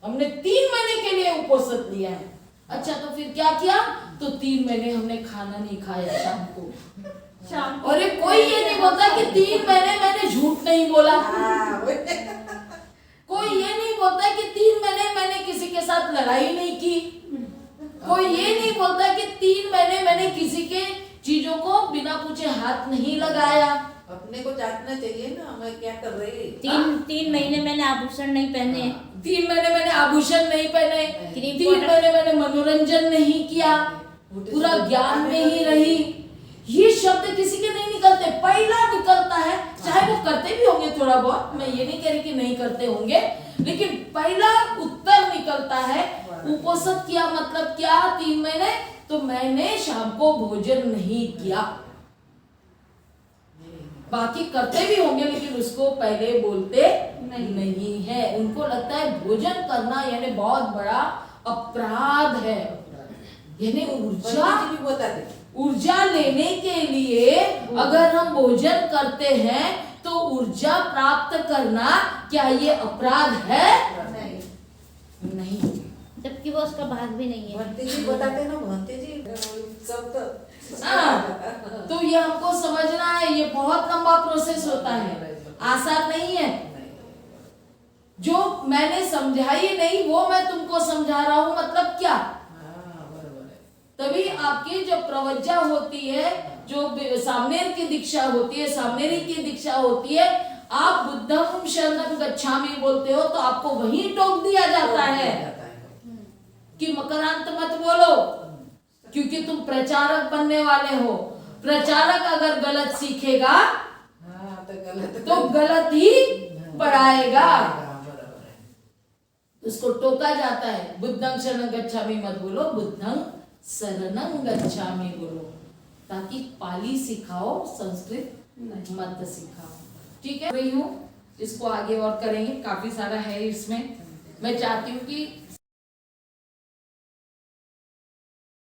हमने 3 महीने के लिए उपवास लिया है। अच्छा तो फिर क्या किया? तो 3 महीने हमने खाना नहीं खाया शाम को। और ये कोई ये नहीं बोलता कि 3 महीने मैंने झूठ नहीं बोला, हाँ, कोई ये नहीं बोलता कि 3 महीने मैंने किसी के साथ लड़ाई नहीं की, कोई ये नहीं बोलता कि 3 महीने मैंने किसी के चीजों को बिना पूछे हाथ नहीं लगाया। अपने को जांचना चाहिए ना, मैं क्या कर रही। 3 महीने मैंने आभूषण नहीं पहने, 3 महीने मैंने आभूषण नहीं पहने, क्रीम 3 महीने मैंने मनोरंजन नहीं किया, पूरा ज्ञान में ही रही। ये शब्द किसी के नहीं निकलते, पहला निकलता है, चाहे वो करते भी होंगे थोड़ा बहुत, मैं ये नहीं कह रही कि नहीं करते होंगे, लेकिन पहला उत्तर निकलता है उपवास किया मतलब क्या? 3 महीने तो मैंने शाम को भोजन नहीं किया। बाकी करते भी होंगे लेकिन उसको पहले बोलते नहीं है। उनको लगता है भोजन करना यानी बहुत बड़ा अपराध है, यानी ऊर्जा लेने के लिए अगर हम भोजन करते हैं तो ऊर्जा प्राप्त करना क्या ये अपराध है? नहीं। जबकि वो उसका भाग भी नहीं है। भंते जी बताते ना, भंते जी सब तो ये हमको समझना है, ये बहुत लंबा प्रोसेस होता है, आसान नहीं है। जो मैंने समझाई नहीं वो मैं तुमको समझा रहा हूँ, मतलब क्या? तभी आपकी जो प्रवज्जा होती है, जो सामनेर की दीक्षा होती है, सामनेरी की दीक्षा होती है, आप बुद्धम शरणं गच्छामि बोलते हो तो आपको वहीं टोक दिया जाता है कि मकरांत मत बोलो, क्योंकि तुम प्रचारक बनने वाले हो। प्रचारक अगर गलत सीखेगा तो गलत ही पढ़ाएगा। उसको टोका जाता है, बुद्धं शरणं गच्छामि मत बोलो, बुद्धं शरणं गच्छामि बोलो, ताकि पाली सिखाओ, संस्कृत मत सिखाओ। ठीक है, रही हूँ, इसको आगे और करेंगे, काफी सारा है इसमें। मैं चाहती हूँ कि